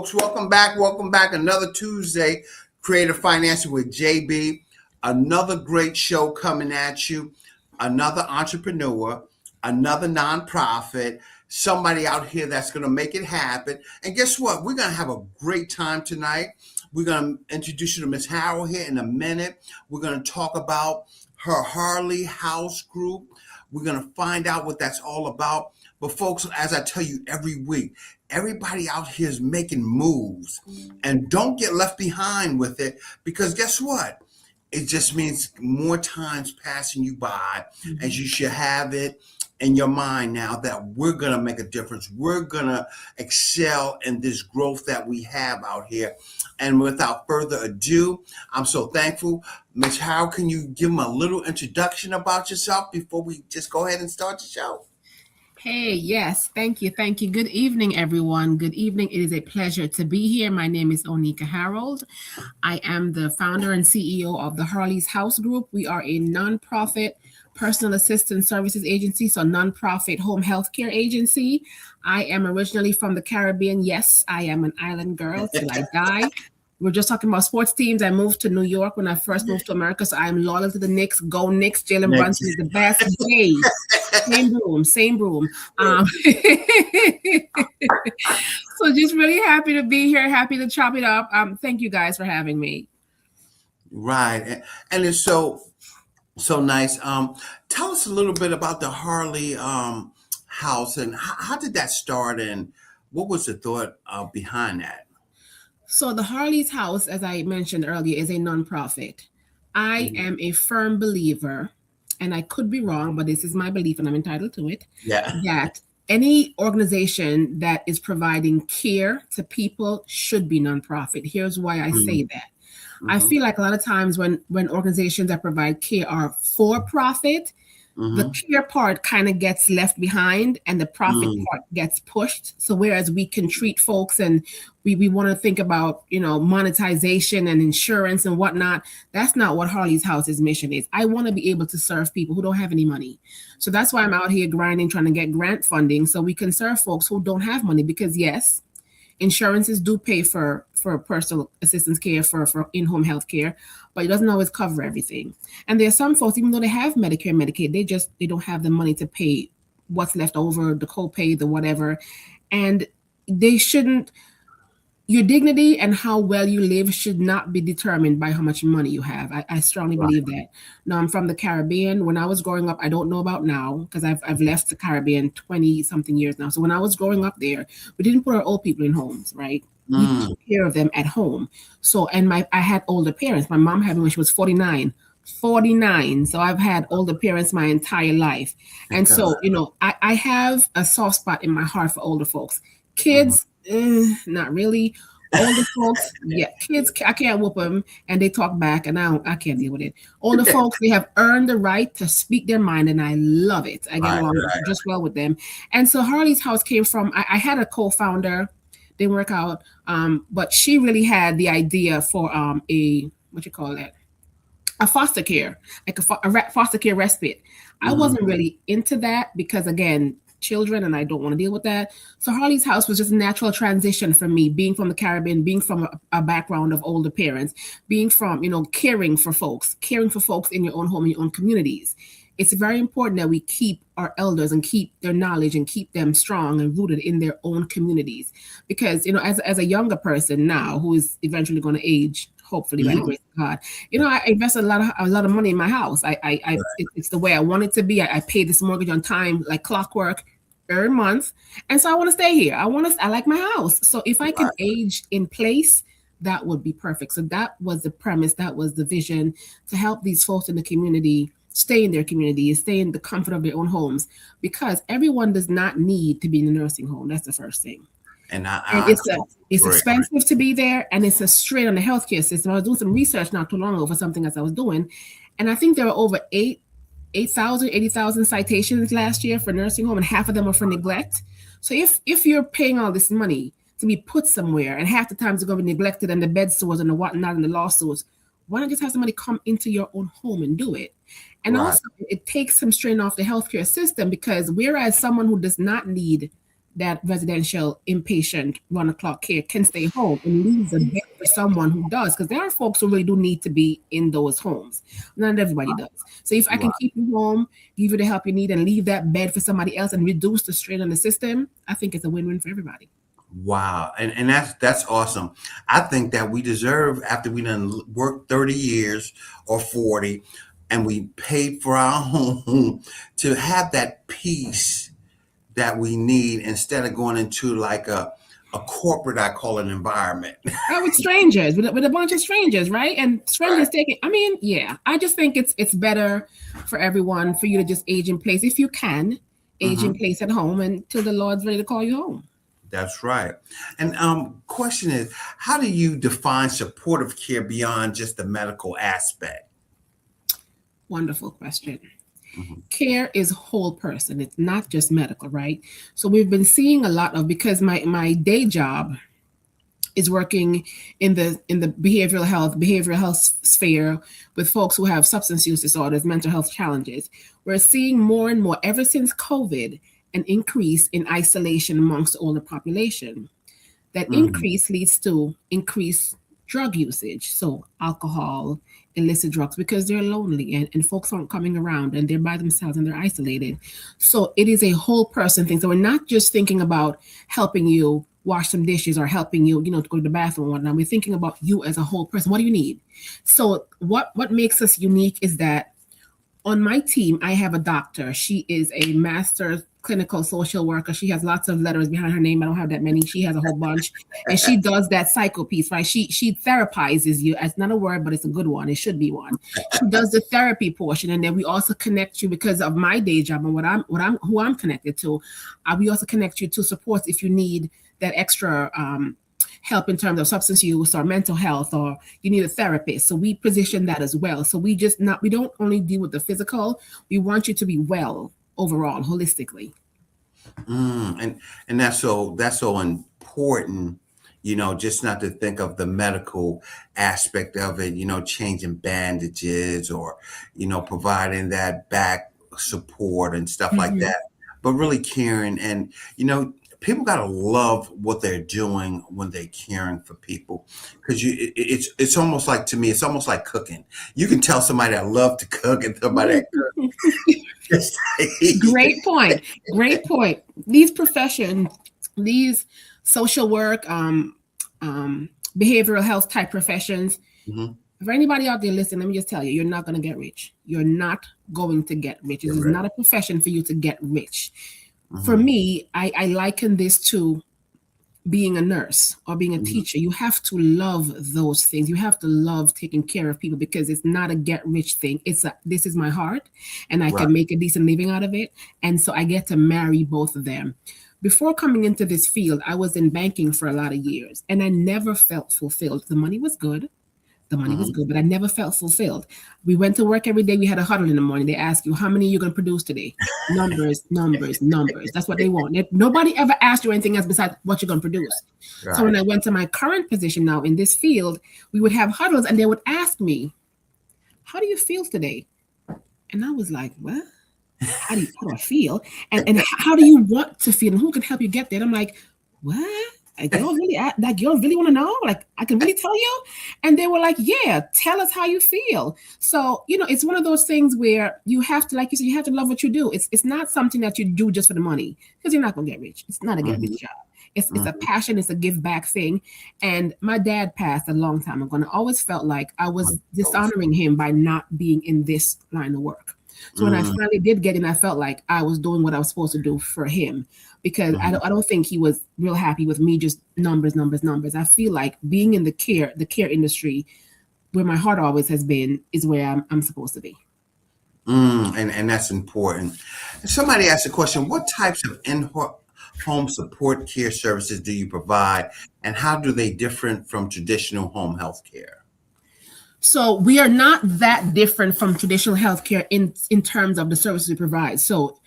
folks. Welcome back. Welcome back. Another Tuesday, Creative Financing with JB. Another great show coming at you. Another entrepreneur, another nonprofit, somebody out here that's going to make it happen. And guess what? We're going to have a great time tonight. We're going to introduce you to Miss Harold here in a minute. We're going to talk about her Harley House Group. We're going to find out what that's all about. But folks, as I tell you every week, everybody out here is making moves, and don't get left behind with it, because guess what? It just means more times passing you by, as you should have it in your mind now that we're going to make a difference. We're going to excel in this growth that we have out here. And without further ado, I'm so thankful. Ms. Howard, can you give them a little introduction about yourself before we just go ahead and start the show? Hey, yes, thank you. Thank you. Good evening, everyone. Good evening. It is a pleasure to be here. My name is Onika Harold. I am the founder and CEO of the Harley's House Group. We are a nonprofit personal assistance services agency, so nonprofit home health care agency. I am originally from the Caribbean. Yes, I am an island girl till I die. We're just talking about sports teams. I moved to New York when I first moved to America, so I'm loyal to the Knicks. Go Knicks. Jalen Brunson is the best. Yay. Same broom. So just really happy to be here. Happy to chop it up. Thank you guys for having me. Right. And it's so nice. Tell us a little bit about the Harley house, and how did that start, and what was the thought behind that? So the Harley's House, as I mentioned earlier, is a nonprofit. I am a firm believer, and I could be wrong, but this is my belief and I'm entitled to it, that any organization that is providing care to people should be nonprofit. Here's why I say that. I feel like a lot of times when organizations that provide care are for profit, the care part kind of gets left behind and the profit part gets pushed. So whereas we can treat folks and we want to think about, monetization and insurance and whatnot, that's not what Harley's House's mission is. I want to be able to serve people who don't have any money. So that's why I'm out here grinding, trying to get grant funding so we can serve folks who don't have money, because yes, insurances do pay for personal assistance care, for in-home health care, but it doesn't always cover everything. And there are some folks, even though they have Medicare, Medicaid, they don't have the money to pay what's left over, the copay, the whatever. And they shouldn't, your dignity and how well you live should not be determined by how much money you have. I strongly believe that. Now, I'm from the Caribbean. When I was growing up, I don't know about now, because I've left the Caribbean 20-something years now. So when I was growing up there, we didn't put our old people in homes, right? We took care of them at home. So, and I had older parents. My mom had me when she was 49. So I've had older parents my entire life. And so, I have a soft spot in my heart for older folks. Kids, not really. Older folks, kids, I can't whoop them, and they talk back, and I can't deal with it. Older folks, they have earned the right to speak their mind, and I love it. I get along just well with them. And so Harley's House came from, I had a co-founder, didn't work out, but she really had the idea for a foster care, like a foster care respite. I wasn't really into that because, again, children, and I don't want to deal with that. So Harley's House was just a natural transition for me, being from the Caribbean, being from a background of older parents, being from, caring for folks in your own home, in your own communities. It's very important that we keep our elders and keep their knowledge and keep them strong and rooted in their own communities. Because, as a younger person now who is eventually going to age, hopefully by the grace of God, I invested a lot of money in my house. It's the way I want it to be. I pay this mortgage on time, like clockwork, every month. And so I want to stay here. I like my house. So if I can age in place, that would be perfect. So that was the premise. That was the vision, to help these folks in the community stay in their community, stay in the comfort of their own homes, because everyone does not need to be in a nursing home. That's the first thing. And it's expensive to be there, and it's a strain on the healthcare system. I was doing some research not too long ago for something else I was doing, and I think there were over 80,000 citations last year for nursing home, and half of them are for neglect. So if you're paying all this money to be put somewhere, and half the time it's going to be neglected, and the bed sores and the whatnot and the lawsuits, why not just have somebody come into your own home and do it? And also, it takes some strain off the healthcare system, because whereas someone who does not need that residential inpatient run-the-clock care can stay home and leaves a bed for someone who does, because there are folks who really do need to be in those homes. Not everybody does. So if I can keep you home, give you the help you need, and leave that bed for somebody else and reduce the strain on the system, I think it's a win-win for everybody. Wow. And that's awesome. I think that we deserve, after we done worked 30 years or 40 and we paid for our home, to have that peace that we need instead of going into like a corporate, I call it, environment. With strangers, with a bunch of strangers, right? And strangers taking, I mean, yeah, I just think it's better for everyone for you to just age in place, if you can, age in place at home until the Lord's ready to call you home. That's right. And question is, how do you define supportive care beyond just the medical aspect? Wonderful question. Care is whole person. It's not just medical, right? So we've been seeing a lot of, because my day job is working in the behavioral health sphere with folks who have substance use disorders, mental health challenges. We're seeing more and more, ever since COVID, an increase in isolation amongst the older population. That increase leads to increased drug usage, so alcohol, illicit drugs, because they're lonely and folks aren't coming around and they're by themselves and they're isolated. So it is a whole person thing. So we're not just thinking about helping you wash some dishes or helping you, to go to the bathroom and whatnot. We're thinking about you as a whole person. What do you need? So what makes us unique is that on my team, I have a doctor. She is a master clinical social worker. She has lots of letters behind her name. I don't have that many. She has a whole bunch. And she does that cycle piece, right? She therapizes you. It's not a word, but it's a good one. It should be one. She does the therapy portion. And then we also connect you, because of my day job and who I'm connected to. We also connect you to supports if you need that extra help in terms of substance use or mental health, or you need a therapist. So we position that as well. So we don't only deal with the physical. We want you to be well overall, holistically. And that's so important, just not to think of the medical aspect of it, changing bandages or, providing that back support and stuff like that, but really caring. And, people got to love what they're doing when they're caring for people, because it's almost like, to me, it's almost like cooking. You can tell somebody that love to cook and somebody that cook. Great point. These professions, these social work, behavioral health type professions, for anybody out there listening, let me just tell you, you're not going to get rich. You're not going to get rich. It is not a profession for you to get rich. For me, I liken this to being a nurse or being a teacher. You have to love those things. You have to love taking care of people, because it's not a get rich thing. This is my heart, and I can make a decent living out of it. And so I get to marry both of them. Before coming into this field, I was in banking for a lot of years, and I never felt fulfilled. The money was good. But I never felt fulfilled. We went to work every day. We had a huddle in the morning. They ask you, how many are you going to produce today? Numbers. That's what they want. Nobody ever asked you anything else besides what you're going to produce. Right. So when I went to my current position now in this field, we would have huddles and they would ask me, how do you feel today? And I was like, what? How do I feel? And how do you want to feel? And who can help you get there? And I'm like, what? Like, you don't really want to know? Like, I can really tell you? And they were like, yeah, tell us how you feel. So, it's one of those things where you have to, like you said, you have to love what you do. It's not something that you do just for the money, because you're not going to get rich. It's not a get rich job. It's a passion. It's a give back thing. And my dad passed a long time ago, and I always felt like I was dishonoring him by not being in this line of work. So when I finally did get in, I felt like I was doing what I was supposed to do for him, because I don't think he was real happy with me just numbers. I feel like being in the care industry, where my heart always has been, is where I'm supposed to be. And that's important. Somebody asked a question: what types of in-home support care services do you provide, and how do they differ from traditional home health care? So we are not that different from traditional healthcare in terms of the services we provide. So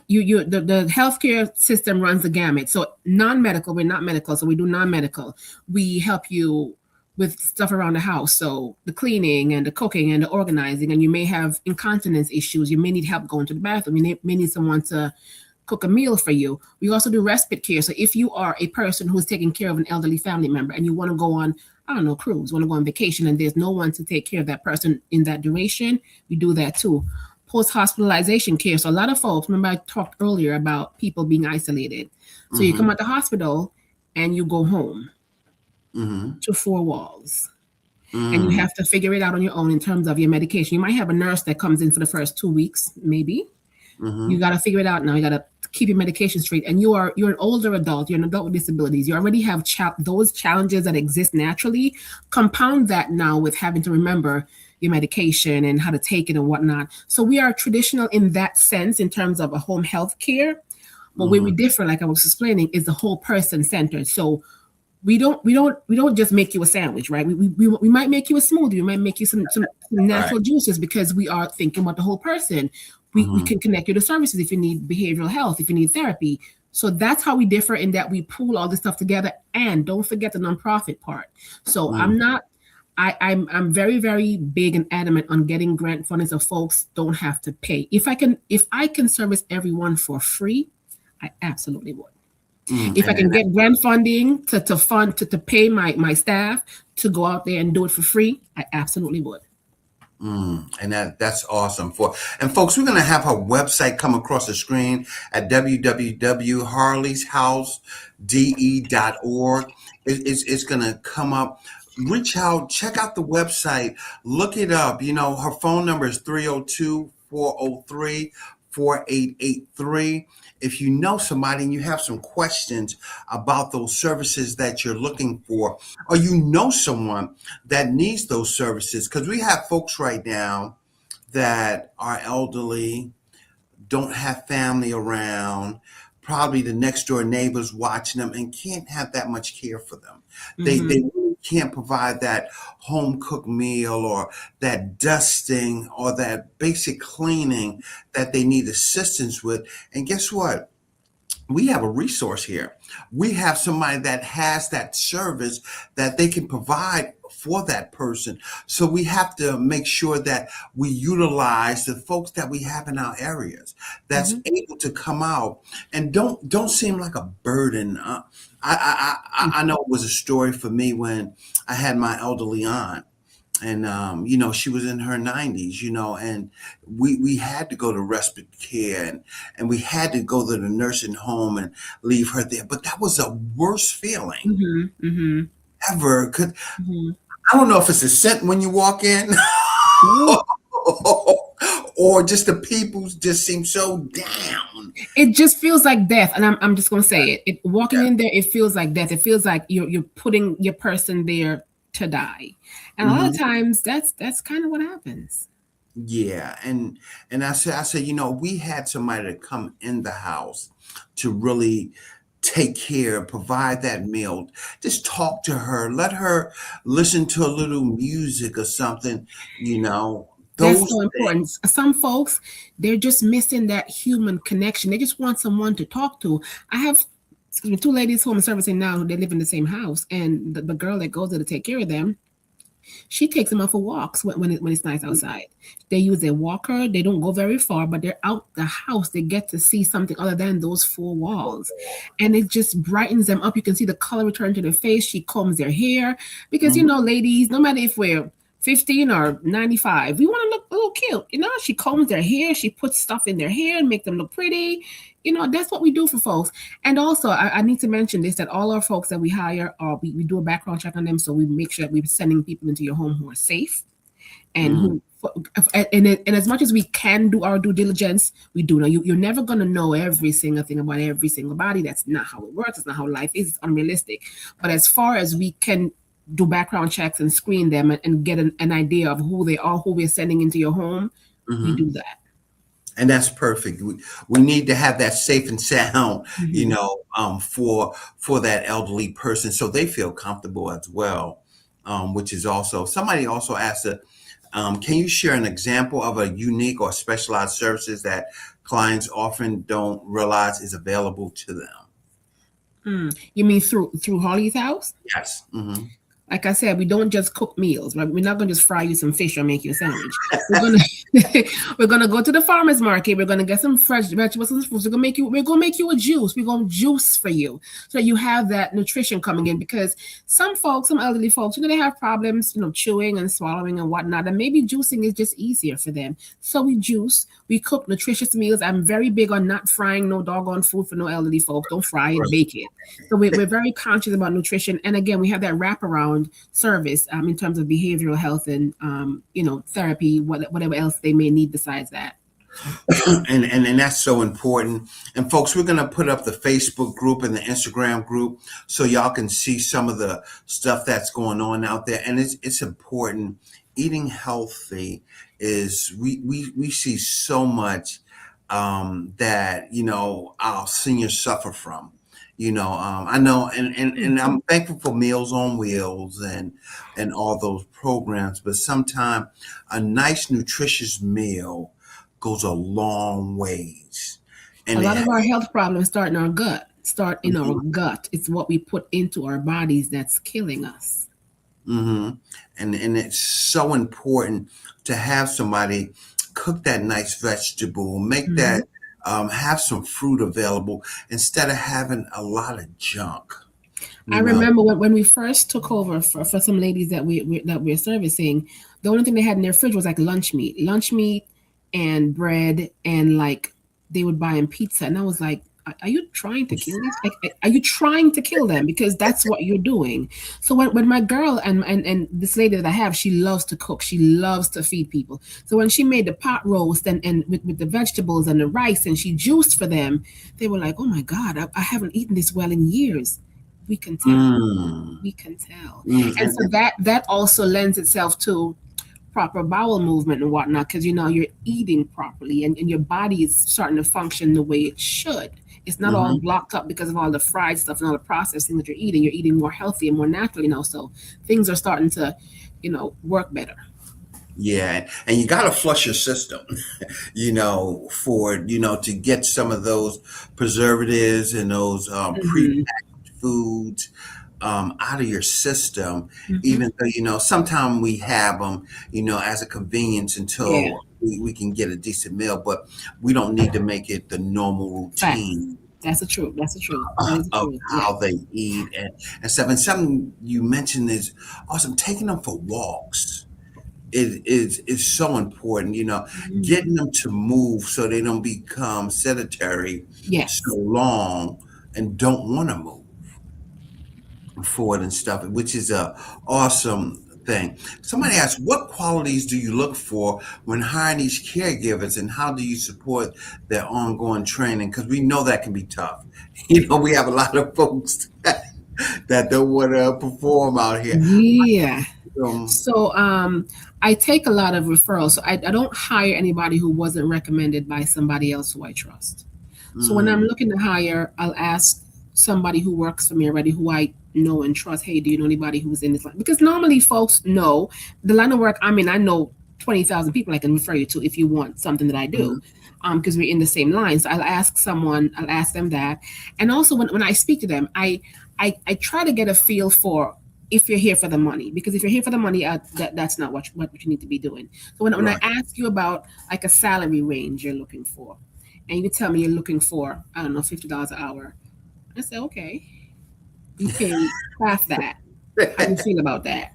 the healthcare system runs the gamut. So non-medical, we're not medical, so we do non-medical. We help you with stuff around the house. So the cleaning and the cooking and the organizing, and you may have incontinence issues. You may need help going to the bathroom. You may need someone to cook a meal for you. We also do respite care. So if you are a person who's taking care of an elderly family member and you want to go on, I don't know, cruise, want to go on vacation, and there's no one to take care of that person in that duration, we do that too. Post-hospitalization care. So a lot of folks, remember I talked earlier about people being isolated. So you come out the hospital and you go home to four walls. And you have to figure it out on your own in terms of your medication. You might have a nurse that comes in for the first 2 weeks, maybe. You got to figure it out now. You got to keep your medication straight. And you're an older adult. You're an adult with disabilities. You already have those challenges that exist naturally. Compound that now with having to remember your medication and how to take it and whatnot. So we are traditional in that sense in terms of a home health care. But where we differ, like I was explaining, is the whole person centered. So we don't just make you a sandwich, right? We might make you a smoothie. We might make you some natural juices because we are thinking about the whole person. We can connect you to services if you need behavioral health, if you need therapy. So that's how we differ in that we pool all this stuff together. And don't forget the nonprofit part. So I'm very, very big and adamant on getting grant funding so folks don't have to pay. If I can service everyone for free, I absolutely would. If I can get grant funding to pay my staff to go out there and do it for free, I absolutely would. And that's awesome. And folks, we're going to have her website come across the screen at www.harleyshousede.org. It's going to come up. Reach out, check out the website, look it up. You know, her phone number is 302-403-4883. If you know somebody and you have some questions about those services that you're looking for, or you know someone that needs those services, because we have folks right now that are elderly, don't have family around, probably the next door neighbors watching them and can't have that much care for them. They really can't provide that home cooked meal or that dusting or that basic cleaning that they need assistance with. And guess what? We have a resource here. We have somebody that has that service that they can provide for that person. So we have to make sure that we utilize the folks that we have in our areas that's able to come out and don't seem like a burden. I know it was a story for me when I had my elderly aunt. And, she was in her 90s, and we had to go to respite care and we had to go to the nursing home and leave her there. But that was the worst feeling ever. I don't know if it's a scent when you walk in or just the people just seem so down. It just feels like death. And I'm just going to say it. Walking in there, it feels like death. It feels like you're putting your person there to die. And a lot of times that's kind of what happens. Yeah. And I said, we had somebody to come in the house to really take care, provide that meal, just talk to her, let her listen to a little music or something, That's so important. Some folks, they're just missing that human connection. They just want someone to talk to. I have two ladies home servicing now. They live in the same house, and the girl that goes there to take care of them, she takes them out for walks when it's nice outside. They use their walker. They don't go very far, but they're out the house. They get to see something other than those four walls. And it just brightens them up. You can see the color return to their face. She combs their hair. Because, ladies, no matter if we're 15 or 95, we want to look a little cute. She combs their hair. She puts stuff in their hair and make them look pretty. That's what we do for folks. And also, I need to mention this, that all our folks that we hire, we do a background check on them. So we make sure that we're sending people into your home who are safe and and as much as we can do our due diligence, we do. Now, you're never going to know every single thing about every single body. That's not how it works. It's not how life is. It's unrealistic. But as far as we can do background checks and screen them and get an idea of who they are, who we're sending into your home, we do that. And that's perfect. We need to have that safe and sound, for that elderly person, so they feel comfortable as well. Which is also, somebody also asked, can you share an example of a unique or specialized services that clients often don't realize is available to them? You mean through Harley's House? Yes. like I said, we don't just cook meals. Right? We're not going to just fry you some fish or make you a sandwich. We're gonna we're gonna go to the farmers market. We're gonna get some fresh vegetables and fruits. We're gonna make you a juice. We're gonna juice for you so that you have that nutrition coming in. Because some folks, some elderly folks, they have problems, chewing and swallowing and whatnot, and maybe juicing is just easier for them. So we juice. We cook nutritious meals. I'm very big on not frying no doggone food for no elderly folks. Don't fry it, bake it. So we're very conscious about nutrition. And again, we have that wraparound service in terms of behavioral health and therapy, whatever else they may need besides that. and that's so important. And folks, we're gonna put up the Facebook group and the Instagram group so y'all can see some of the stuff that's going on out there. And it's important. Eating healthy is we see so much that our seniors suffer from. I know, and I'm thankful for Meals on Wheels and all those programs, but sometimes a nice nutritious meal goes a long ways. And a lot of our health problems start in our gut. Our gut. It's what we put into our bodies that's killing us. Mm-hmm. And it's so important to have somebody cook that nice vegetable, make that. Have some fruit available instead of having a lot of junk. I remember when we first took over for some ladies that we're servicing, the only thing they had in their fridge was like lunch meat and bread, and like they would buy them pizza, and I was like, are you trying to kill these? Like, are you trying to kill them? Because that's what you're doing. So when my girl and this lady that I have, she loves to cook. She loves to feed people. So when she made the pot roast and with the vegetables and the rice and she juiced for them, they were like, oh my God, I haven't eaten this well in years. We can tell. We can tell. And so that also lends itself to proper bowel movement and whatnot, because you're eating properly and your body is starting to function the way it should. It's not all blocked up because of all the fried stuff and all the processed things that you're eating. You're eating more healthy and more naturally now. So things are starting to, work better. Yeah. And you got to flush your system, to get some of those preservatives and those prepackaged foods out of your system, even though, sometimes we have them, as a convenience until we can get a decent meal, but we don't need to make it the normal routine. That's the truth. That's the truth. Of how they eat and stuff. And something you mentioned is awesome. Taking them for walks is so important, getting them to move so they don't become sedentary so long and don't want to move forward and stuff, which is a awesome thing. Somebody asked, what qualities do you look for when hiring these caregivers, and how do you support their ongoing training? Because we know that can be tough. We have a lot of folks that don't want to perform out here. Yeah. So I take a lot of referrals. So I don't hire anybody who wasn't recommended by somebody else who I trust. So when I'm looking to hire, I'll ask somebody who works for me already, who I know and trust. Hey, do you know anybody who's in this line? Because normally folks know the line of work. I mean, I know 20,000 people I can refer you to if you want something that I do, because we're in the same line. So I'll ask them that. And also when I speak to them, I try to get a feel for if you're here for the money, because if you're here for the money, that's not what you need to be doing. So when I ask you about like a salary range you're looking for, and you tell me you're looking for, I don't know, $50 an hour, I say, okay, you pay half that. How do you feel about that?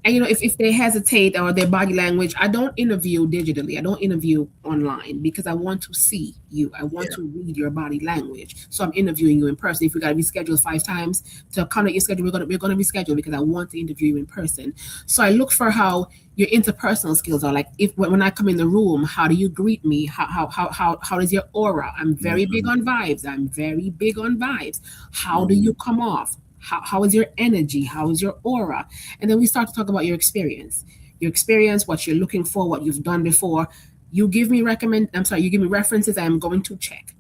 And if they hesitate or their body language, I don't interview digitally. I don't interview online because I want to see you. I want to read your body language. So I'm interviewing you in person. If we got to reschedule 5 times to accommodate your schedule, we're gonna reschedule because I want to interview you in person. So I look for how your interpersonal skills are. Like when I come in the room, how do you greet me? How is your aura? I'm very big on vibes. How do you come off? How is your energy? How is your aura? And then we start to talk about your experience, what you're looking for, what you've done before. You give me references. I am going to check.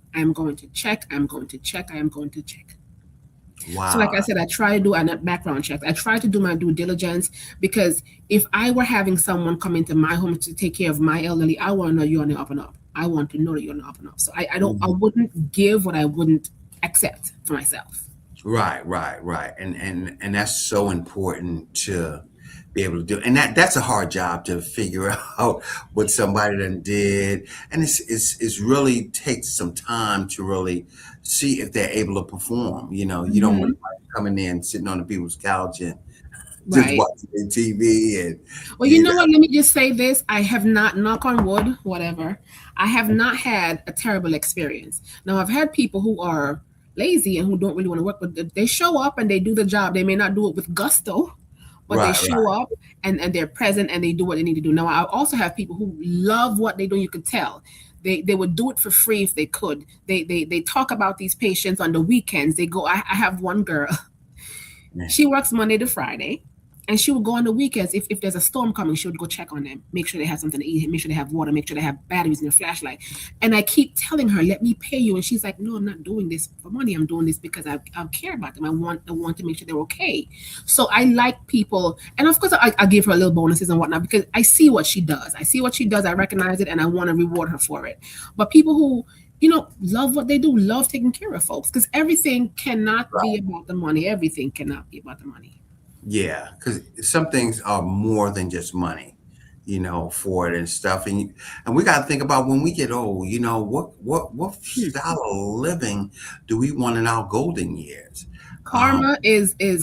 Wow. So like I said, I try to do a background check. I try to do my due diligence, because if I were having someone come into my home to take care of my elderly, I want to know you're on the up and up. I want to know that you're on the up and up. So I wouldn't give what I wouldn't accept for myself. Right. And that's so important to be able to do. And that's a hard job to figure out what somebody done did. And it's really takes some time to really see if they're able to perform. You don't want Mhm. somebody coming in sitting on the people's couch and just Right. watching their TV and Well, you you know what? Let me just say this. I have not, knock on wood, whatever, I have not had a terrible experience. Now, I've had people who are lazy and who don't really want to work, but they show up and they do the job. They may not do it with gusto, but they show right. up and they're present and they do what they need to do. Now, I also have people who love what they do. You could tell. They would do it for free if they could. They talk about these patients on the weekends. They go, I have one girl. Yeah. She works Monday to Friday, and she would go on the weekends. If there's a storm coming, she would go check on them, make sure they have something to eat, make sure they have water, make sure they have batteries in their flashlight. And I keep telling her, "Let me pay you," and she's like, "No, I'm not doing this for money. I'm doing this because I care about them. I want to make sure they're okay." So I like people, and of course I give her a little bonuses and whatnot because I see what she does. I see what she does. I recognize it, and I want to reward her for it. But people who love what they do, love taking care of folks because everything cannot be about the money. Everything cannot be about the money. Yeah, because some things are more than just money, for it and stuff. And we got to think about when we get old. What Hmm. style of living do we want in our golden years? Um,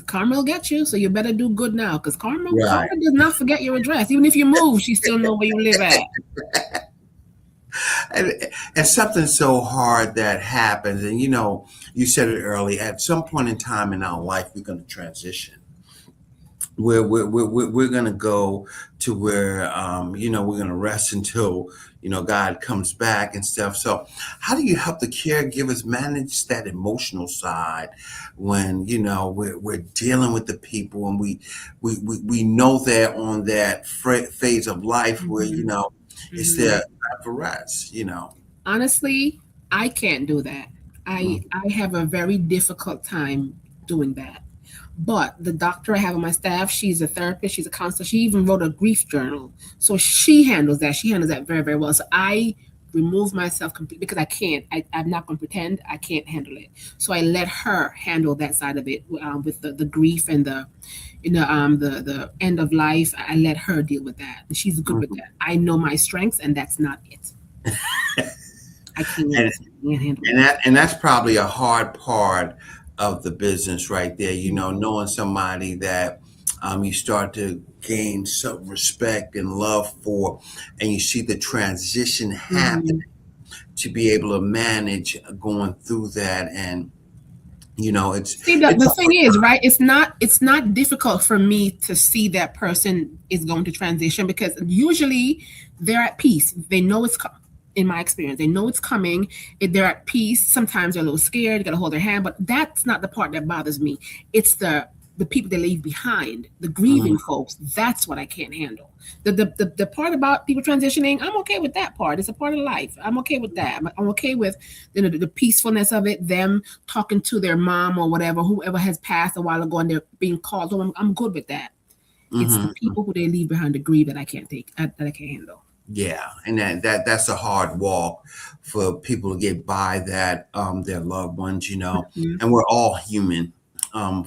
Karma will get you, so you better do good now because karma right. does not forget your address. Even if you move, she still know where you live at. And, and something so hard that happens, and you said it early. At some point in time in our life, we're going to transition we're going to go to where we're going to rest until God comes back and stuff. So how do you help the caregivers manage that emotional side when we're dealing with the people and we know they're on that phase of life where Mhm, it's mhm. their time for rest. Honestly, I can't do that. I Mhm. I have a very difficult time doing that. But the doctor I have on my staff, she's a therapist, she's a counselor. She even wrote a grief journal. So she handles that. She handles that very, very well. So I remove myself completely because I can't. I'm not going to pretend I can't handle it. So I let her handle that side of it with the grief and the end of life. I let her deal with that. And she's good with Mhm. that. I know my strengths, and that's not it. I and can't handle and it. that's probably a hard part of the business right there. Knowing somebody that you start to gain some respect and love for, and you see the transition happen Mhm. to be able to manage going through that, and it's See, the, it's the a thing is, right? It's not difficult for me to see that person is going to transition because usually they're at peace. They know in my experience, they know it's coming. If they're at peace, sometimes they're a little scared, you gotta hold their hand, but that's not the part that bothers me. It's the people they leave behind, the hard. grieving folks. That's what I can't handle. The part about people transitioning, I'm okay with that part. It's a part of life. I'm okay with that. I'm okay with the peacefulness of it, them talking to their mom or whatever, whoever has passed a while ago and they're being called home. I'm good with that. It's the Hmm. people who they leave behind to grieve that I can't take, that I can't handle. Yeah, and that's a hard walk for people to get by that their loved ones, Mhm. and we're all human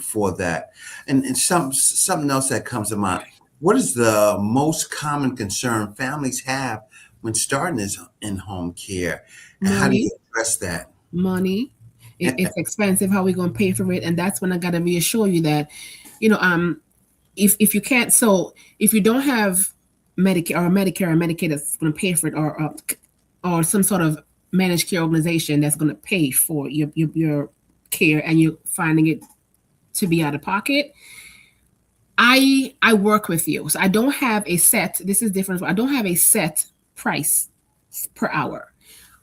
for that. And something else that comes to mind. What is the most common concern families have when starting this in home care, and how do you Money, address that? money. It's expensive. How we gonna pay for it? And that's when I gotta reassure you that, you know, if you can't, so if you don't have Medicare or Medicaid that's going to pay for it, or some sort of managed care organization that's going to pay for your care, and you're finding it to be out of pocket, I work with you. So I don't have a set. This is different. I don't have a set price per hour.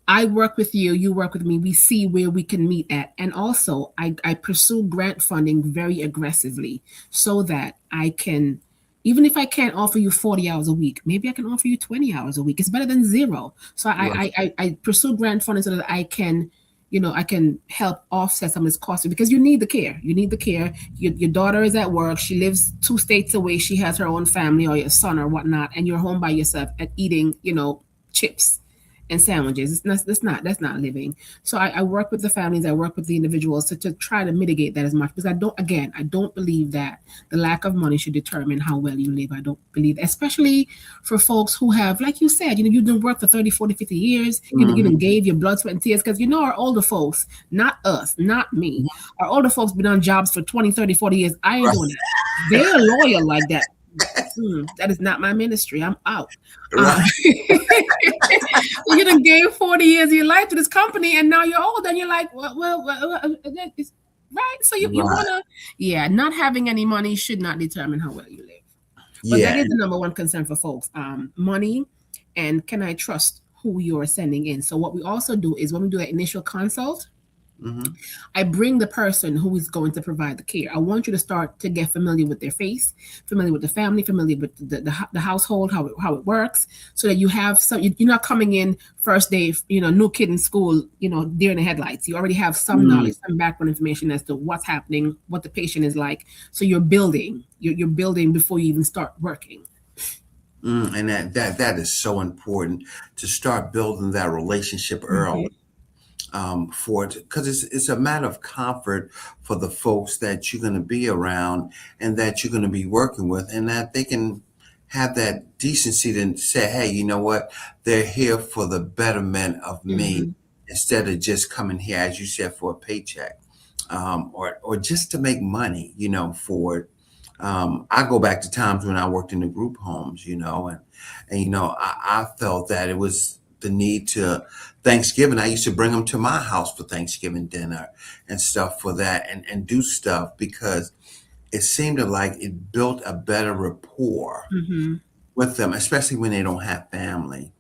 I work with you, you work with me, we see where we can meet at. And also, I pursue grant funding very aggressively so that I can, even if I can't offer you 40 hours a week, maybe I can offer you 20 hours a week. It's better than zero. So Right. I pursue grant funding so that I can help offset some of this cost because you need the care. You need the care. Your daughter is at work. She lives 2 states away. She has her own family or your son or whatnot, and you're home by yourself and eating, chips and sandwiches. That's not living. So I work with the families, I work with the individuals to try to mitigate that as much, because I don't believe that the lack of money should determine how well you live. I don't believe, especially for folks who have, like you said, you've done work for 30, 40, 50 years. You even gave your blood, sweat, and tears, because our older folks, not us, not me, our older folks been on jobs for 20, 30, 40 years. I ain't doing that. They're loyal like that. That is not my ministry. I'm out. Right. You done gave 40 years of your life to this company, and now you're old, and you're like, well right? So you want to, not having any money should not determine how well you live. But that is the number one concern for folks. Money, and can I trust who you're sending in? So what we also do is, when we do that initial consult, I bring the person who is going to provide the care. I want you to start to get familiar with their face, familiar with the family, familiar with the household, how it works, so that you have some. You're not coming in first day, new kid in school, deer in the headlights. You already have some knowledge, some background information as to what's happening, what the patient is like. So you're building. You're building before you even start working. And that is so important, to start building that relationship early. For it, because it's a matter of comfort for the folks that you're going to be around and that you're going to be working with, and that they can have that decency to say, hey, you know what, they're here for the betterment of me, instead of just coming here, as you said, for a paycheck, or just to make money, for it. I go back to times when I worked in the group homes, and I felt that it was the need to Thanksgiving. I used to bring them to my house for Thanksgiving dinner and stuff for that, and do stuff, because it seemed like it built a better rapport with them, especially when they don't have family.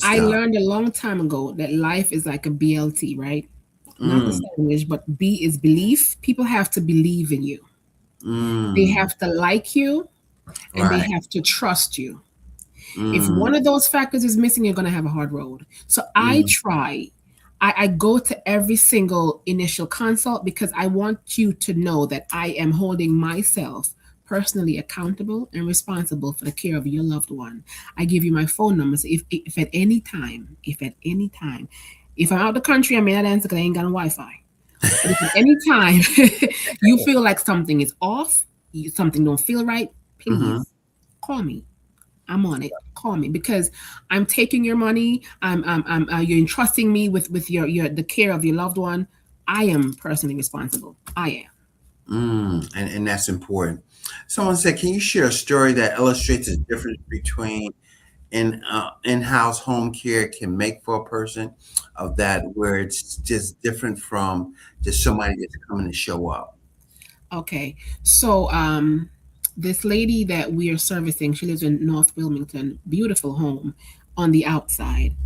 I learned a long time ago that life is like a BLT, right? Not the sandwich, but B is belief. People have to believe in you. They have to like you, and they have to trust you. If one of those factors is missing, you're going to have a hard road. So I go to every single initial consult, because I want you to know that I am holding myself personally accountable and responsible for the care of your loved one. I give you my phone number. So if at any time, if I'm out of the country, I may not answer because I ain't got no Wi-Fi. But if at any time you feel like something is off, something don't feel right, please call me. I'm on it. Call me, because I'm taking your money. You're entrusting me with the care of your loved one. I am personally responsible. I am. And that's important. Someone said, can you share a story that illustrates the difference between in-house home care can make for a person, of that, where it's just different from just somebody that's coming to show up? Okay. So, this lady that we are servicing, she lives in North Wilmington, beautiful home on the outside,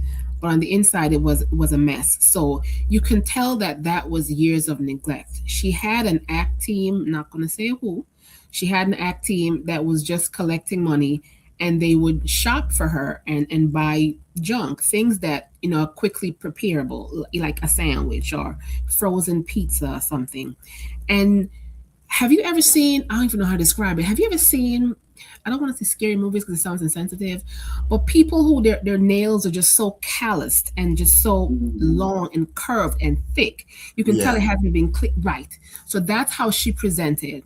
but on the inside it was a mess. So you can tell that was years of neglect. She had an ACT team, not going to say who. She had an ACT team that was just collecting money, and they would shop for her and buy junk, things that are quickly preparable, like a sandwich or frozen pizza or something. And have you ever seen, I don't even know how to describe it. Have you ever seen, I don't want to say scary movies because it sounds insensitive, but people who their nails are just so calloused and just so long and curved and thick. You can tell it hasn't been clipped right. So that's how she presented.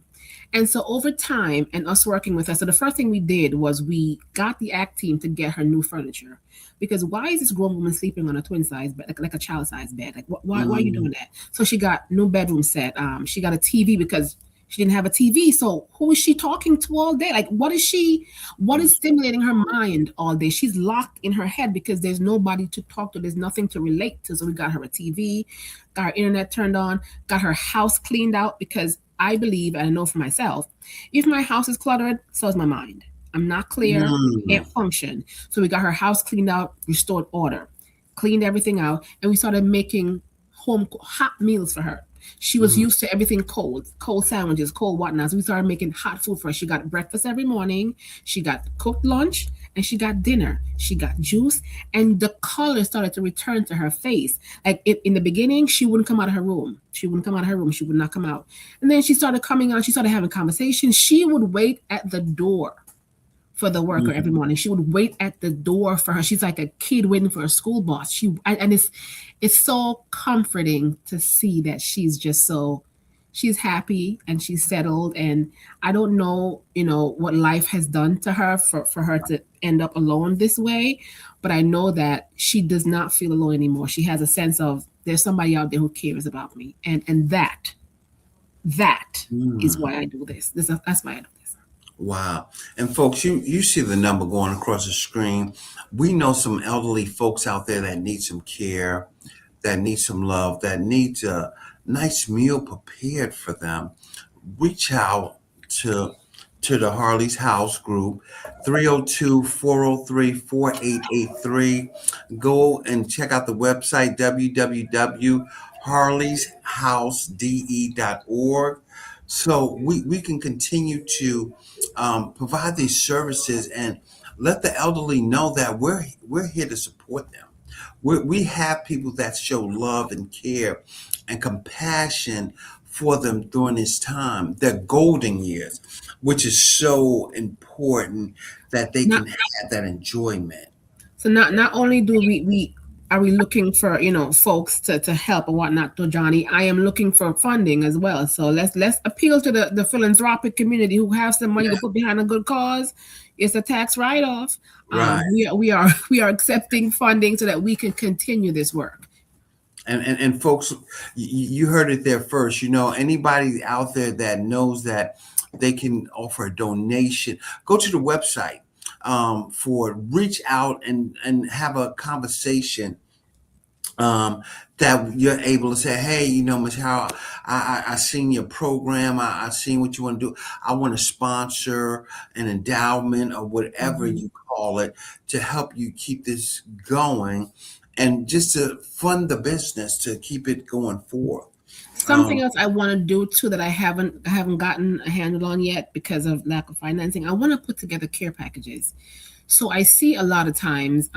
And so over time, and us working with her, so the first thing we did was we got the ACT team to get her new furniture. Because why is this grown woman sleeping on a twin size bed, like a child size bed? Like why are you doing that? So she got new bedroom set. She got a TV because she didn't have a TV. So who is she talking to all day? Like, what is stimulating her mind all day? She's locked in her head because there's nobody to talk to. There's nothing to relate to. So we got her a TV, got her internet turned on, got her house cleaned out, because I believe, and I know for myself, if my house is cluttered, so is my mind. I'm not clear, can't function. So we got her house cleaned out, restored order, cleaned everything out, and we started making home hot meals for her. She was used to everything cold sandwiches, cold whatnot. So we started making hot food for her. She got breakfast every morning. She got cooked lunch, and she got dinner. She got juice, and the color started to return to her face. Like in the beginning, she wouldn't come out of her room. She would not come out. And then she started coming out. She started having conversations. She would wait at the door for the worker every morning. She would wait at the door for her. She's like a kid waiting for a school bus. And it's so comforting to see that she's happy and she's settled. And I don't know, what life has done to her for her to end up alone this way, but I know that she does not feel alone anymore. She has a sense of there's somebody out there who cares about me, and that is why I do this. That's why I do this. Wow. And folks, you see the number going across the screen. We know some elderly folks out there that need some care, that need some love, that needs a nice meal prepared for them. Reach out to the Harley's House group, 302-403-4883. Go and check out the website, www.harleyshousede.org. So we can continue to provide these services and let the elderly know that we're here to support them. We have people that show love and care and compassion for them during this time, their golden years, which is so important that they can have that enjoyment. So not only do we are we looking for folks to help and whatnot to Johnny, I am looking for funding as well. So let's appeal to the philanthropic community who have some money to put behind a good cause. It's a tax write-off. Right. We are accepting funding so that we can continue this work. And folks, you heard it there first. Anybody out there that knows that they can offer a donation, go to the website reach out and have a conversation that you're able to say, hey, Ms. Howard, I seen your program. I seen what you want to do. I want to sponsor an endowment or whatever you call it to help you keep this going and just to fund the business to keep it going forward. Something else I want to do too that I haven't gotten a handle on yet because of lack of financing. I want to put together care packages. So I see a lot of times,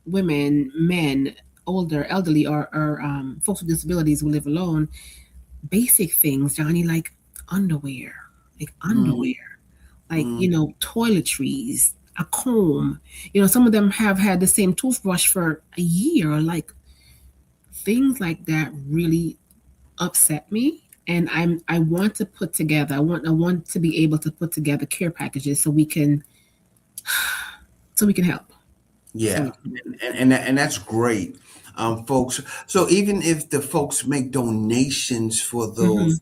women, men, older, elderly, or folks with disabilities who live alone, basic things, Johnny, like underwear, toiletries, a comb. Some of them have had the same toothbrush for a year, like things like that really upset me. And I want to put together, I want to be able to put together care packages so we can help. Yeah. And that's great. Folks. So even if the folks make donations for those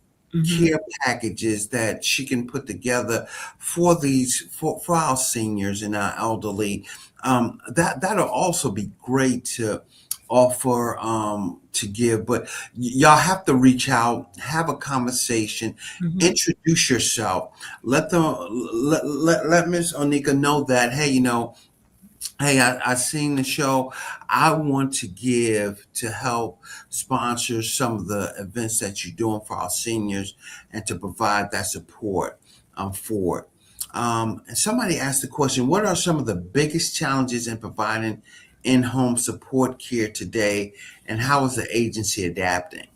care packages that she can put together for our seniors and our elderly, that'll also be great to offer to give. But y'all have to reach out, have a conversation, introduce yourself, let Miss Onika know that, hey, hey, I seen the show. I want to give to help sponsor some of the events that you're doing for our seniors and to provide that support for it. And somebody asked the question, what are some of the biggest challenges in providing in-home support care today, and how is the agency adapting?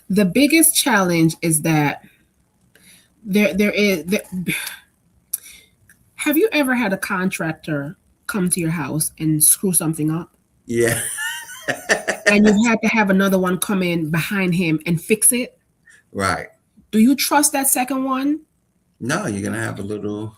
The biggest challenge is that there is. Have you ever had a contractor come to your house and screw something up? Yeah. And you had to have another one come in behind him and fix it? Right. Do you trust that second one? No, you're gonna have a little,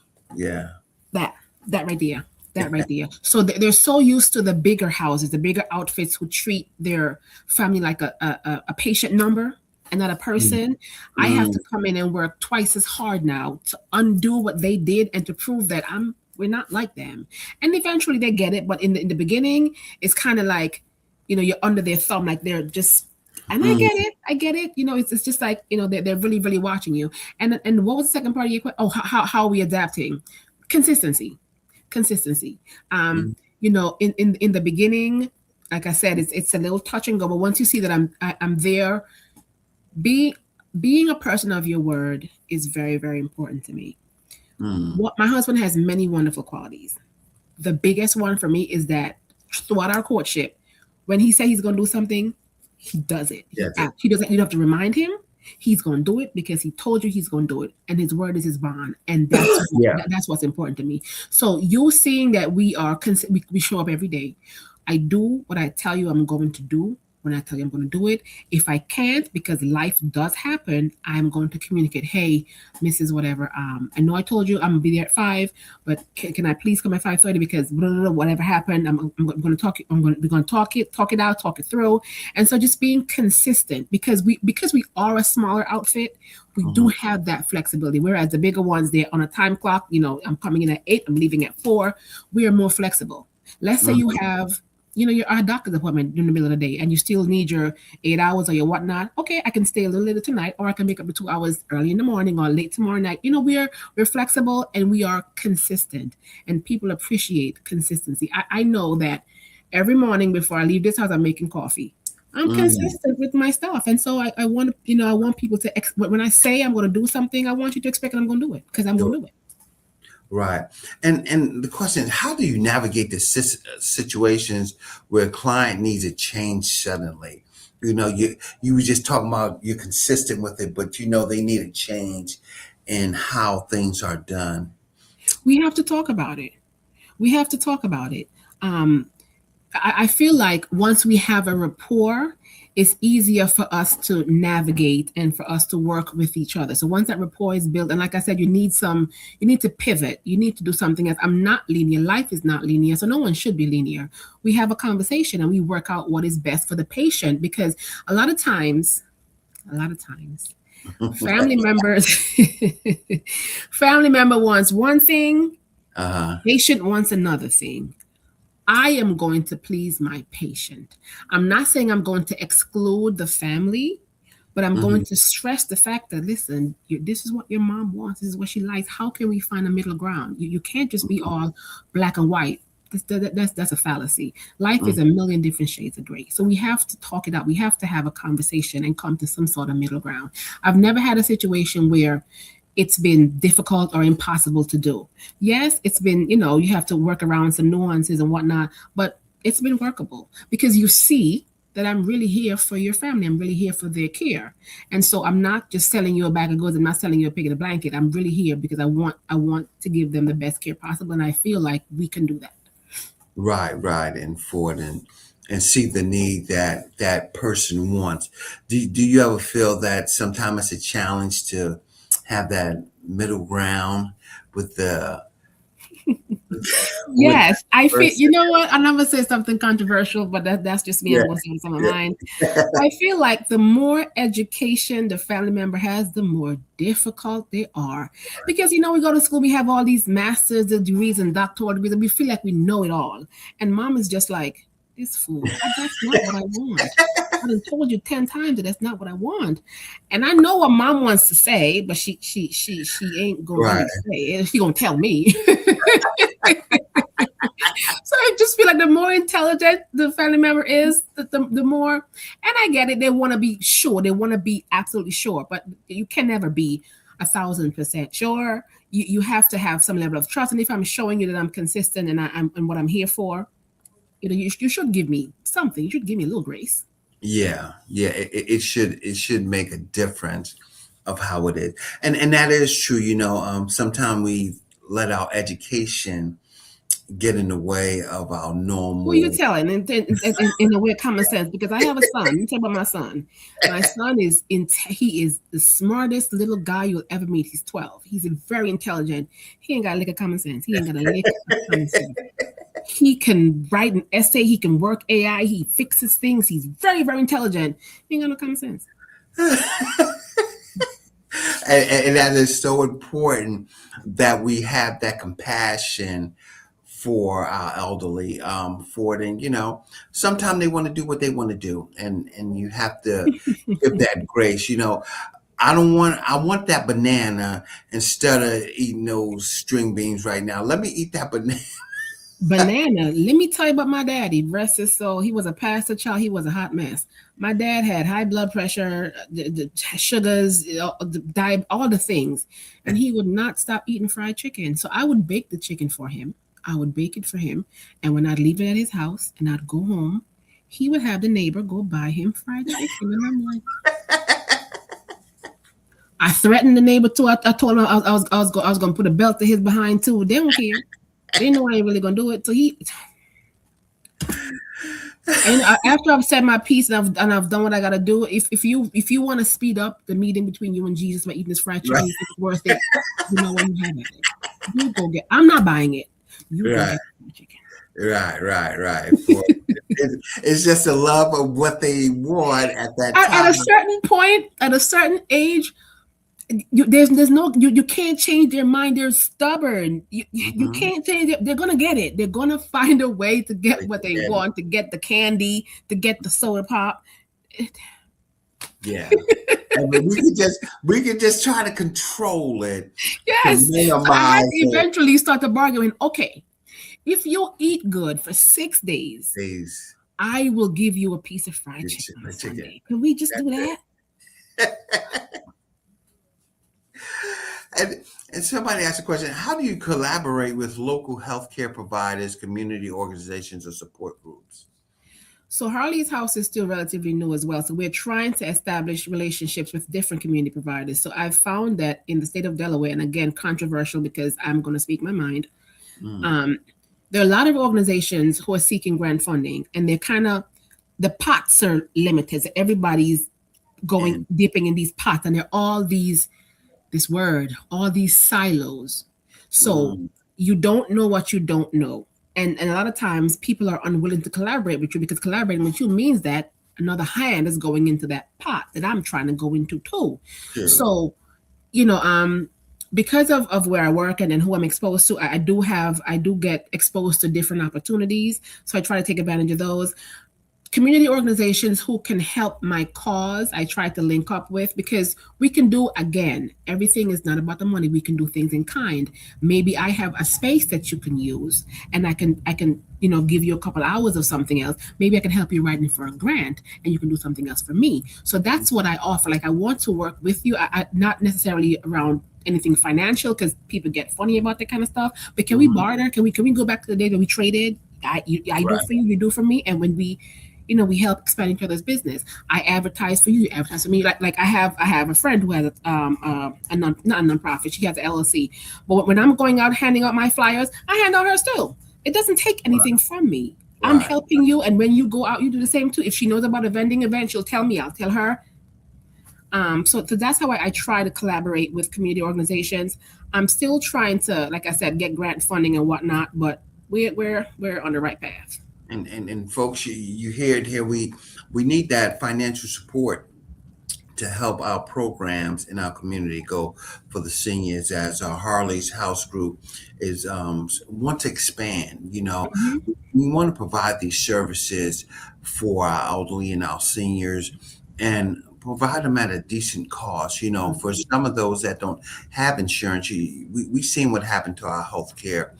That right there. That right there. So they're so used to the bigger houses, the bigger outfits who treat their family like a patient number and not a person. I have to come in and work twice as hard now to undo what they did and to prove that we're not like them. And eventually they get it, but in the beginning, it's kind of like, you're under their thumb, like they're just. And I get it. It's just like, they're really, really watching you. And what was the second part of your question? Oh, how are we adapting? Consistency. In the beginning, like I said, it's a little touch and go, but once you see that I'm there, being a person of your word is very, very important to me. My husband has many wonderful qualities. The biggest one for me is that throughout our courtship, when he said he's going to do something, he does it. He doesn't. You don't have to remind him. He's going to do it because he told you he's going to do it, and his word is his bond, and Yeah. that's what's important to me. So you seeing that we show up every day. I do what I tell you I'm going to do. When I tell you I'm going to do it, if I can't because life does happen, I'm going to communicate. Hey, Mrs. Whatever, I know I told you I'm gonna be there at 5, but can I please come at 5:30 because blah, blah, blah, whatever happened, I'm going to talk. We're going to talk it out, talk it through, and so just being consistent because we are a smaller outfit. We do have that flexibility. Whereas the bigger ones, they're on a time clock. I'm coming in at 8, I'm leaving at 4. We are more flexible. Let's say you have you're at a doctor's appointment in the middle of the day and you still need your 8 hours or your whatnot. Okay, I can stay a little later tonight, or I can make up the 2 hours early in the morning or late tomorrow night. We're flexible and we are consistent, and people appreciate consistency. I know that every morning before I leave this house, I'm making coffee. I'm consistent with my stuff, and so I want I want people to when I say I'm going to do something, I want you to expect that I'm going to do it because I'm going to do it. Right. And the question is, how do you navigate the situations where a client needs a change suddenly? You were just talking about you're consistent with it, but they need a change in how things are done. We have to talk about it. We have to talk about it. I feel like once we have a rapport, it's easier for us to navigate and for us to work with each other. So once that rapport is built, and like I said, you need to pivot. You need to do something else. I'm not linear. Life is not linear. So no one should be linear. We have a conversation and we work out what is best for the patient, because a lot of times, family members, family member wants one thing, patient wants another thing. I am going to please my patient. I'm not saying I'm going to exclude the family, but I'm going to stress the fact that, listen, this is what your mom wants. This is what she likes. How can we find a middle ground? You can't just be all black and white. That's a fallacy. Life is a million different shades of gray. So we have to talk it out. We have to have a conversation and come to some sort of middle ground. I've never had a situation where it's been difficult or impossible to do. Yes, it's been, you have to work around some nuances and whatnot, but it's been workable because you see that I'm really here for your family. I'm really here for their care. And so I'm not just selling you a bag of goods. I'm not selling you a pig in a blanket. I'm really here because I want to give them the best care possible. And I feel like we can do that. Right. And forward and see the need that person wants. Do you ever feel that sometimes it's a challenge to have that middle ground with the yes, I feel. You know what? I never say something controversial, but that's just me. I'm going to say some of mine. I feel like the more education the family member has, the more difficult they are, because we go to school, we have all these master's degrees and doctoral degrees, and we feel like we know it all. And mom is just like, this fool. That's not what I want. I done told you 10 times that that's not what I want. And I know what mom wants to say, but she ain't gonna say it. She gonna tell me. So I just feel like the more intelligent the family member is, the more, and I get it, they want to be sure. They want to be absolutely sure, but you can never be 1,000% sure. You have to have some level of trust. And if I'm showing you that I'm consistent and I'm what I'm here for, you should give me something. You should give me a little grace. Yeah. It should make a difference of how it is, and that is true. Sometimes we let our education get in the way of our normal. Who are you telling? In the way of common sense, because I have a son. Let me tell you about my son. My son he is the smartest little guy you'll ever meet. He's 12. He's very intelligent. He ain't got a lick of common sense. He ain't got a lick of common sense. He can write an essay. He can work AI. He fixes things. He's very, very intelligent. He ain't got no common sense. And that is so important that we have that compassion for our elderly, for it. And, sometimes they want to do what they want to do. And you have to give that grace. I want that banana instead of eating those string beans right now. Let me eat that banana. Banana. Let me tell you about my daddy. Rest his soul. He was a pastor child. He was a hot mess. My dad had high blood pressure, the sugars, all the things. And he would not stop eating fried chicken. So I would bake the chicken for him. I would bake it for him. And when I'd leave it at his house and I'd go home, he would have the neighbor go buy him fried chicken. And I'm like, I threatened the neighbor too. I told him I was going to put a belt to his behind too. They don't care. They know I ain't really going to do it. So he. And after I've said my piece and I've done what I gotta do, if you want to speed up the meeting between you and Jesus by eating this fried chicken, right. It's worth it. You know what you have it. You go get. I'm not buying it. You go get fried chicken. Right. It's just the love of what they want at that time. At a certain point, at a certain age, there's no you can't change their mind. They're stubborn. You can't change it. They're gonna get it. They're gonna find a way to get what they want, to get the candy, to get the soda pop. Yeah. we could just try to control it. Yes. So I had to eventually start to bargain. Okay, if you eat good for 6 days, I will give you a piece of fried chicken on Sunday. Can we just do that? And somebody asked a question, how do you collaborate with local healthcare providers, community organizations, or support groups? So Harley's House is still relatively new as well. So we're trying to establish relationships with different community providers. So I've found that in the state of Delaware, and again, controversial because I'm going to speak my mind, there are a lot of organizations who are seeking grant funding, and they're the pots are limited. So everybody's dipping in these pots, and they're all all these silos. So you don't know what you don't know. And a lot of times people are unwilling to collaborate with you because collaborating with you means that another hand is going into that pot that I'm trying to go into too. Sure. So, because of where I work and who I'm exposed to, I do get exposed to different opportunities. So I try to take advantage of those. Community organizations who can help my cause, I try to link up with, because we can do, again, everything is not about the money. We can do things in kind. Maybe I have a space that you can use, and I can give you a couple hours of something else. Maybe I can help you write in for a grant, and you can do something else for me. So that's what I offer. Like, I want to work with you, not necessarily around anything financial, because people get funny about that kind of stuff. But can we barter? Can we go back to the day that we traded? I do for you, you do for me, and when we help expand each other's business. I advertise for you, you advertise for me. Like I have a friend who has not a nonprofit. She has an LLC. But when I'm going out handing out my flyers, I hand out hers too. It doesn't take anything from me. I'm helping you, and when you go out, you do the same too. If she knows about a vending event, she'll tell me. I'll tell her. So that's how I try to collaborate with community organizations. I'm still trying to, like I said, get grant funding and whatnot, but we're on the right path. And folks, you hear it here. We need that financial support to help our programs in our community go for the seniors, as our Harley's House group is want to expand. We want to provide these services for our elderly and our seniors, and provide them at a decent cost. For some of those that don't have insurance, we've seen what happened to our healthcare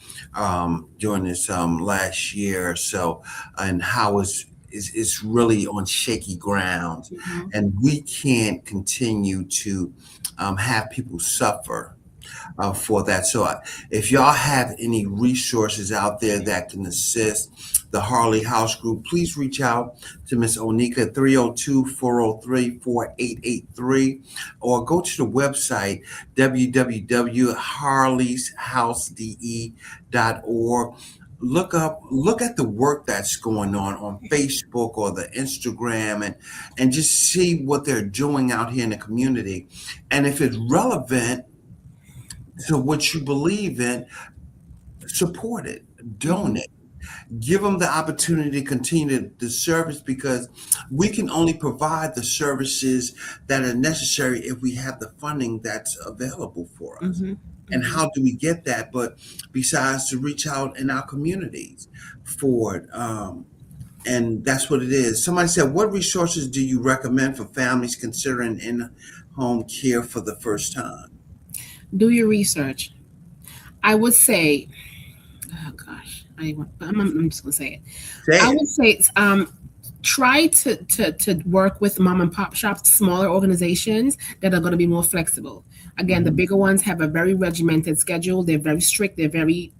during this last year or so, and how it's really on shaky ground, and we can't continue to have people suffer for that. So if y'all have any resources out there that can assist the Harley House Group, please reach out to Ms. Onika at 302-403-4883, or go to the website www.harleyshousede.org. Look at the work that's going on Facebook or the Instagram, and just see what they're doing out here in the community. And if it's relevant to what you believe in, support it, donate. Give them the opportunity to continue the service, because we can only provide the services that are necessary if we have the funding that's available for us. And how do we get that? But besides to reach out in our communities for it. And that's what it is. Somebody said, what resources do you recommend for families considering in-home care for the first time? Do your research. I would say, oh gosh, I'm just gonna say it. I would say try to work with mom and pop shops, smaller organizations that are going to be more flexible. Again, the bigger ones have a very regimented schedule. They're very strict. They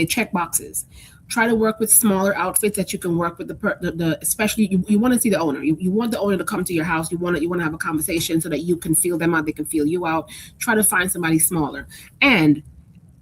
check boxes. Try to work with smaller outfits that you can work with the especially you want to see the owner. You want the owner to come to your house. You want to have a conversation so that you can feel them out. They can feel you out. Try to find somebody smaller. And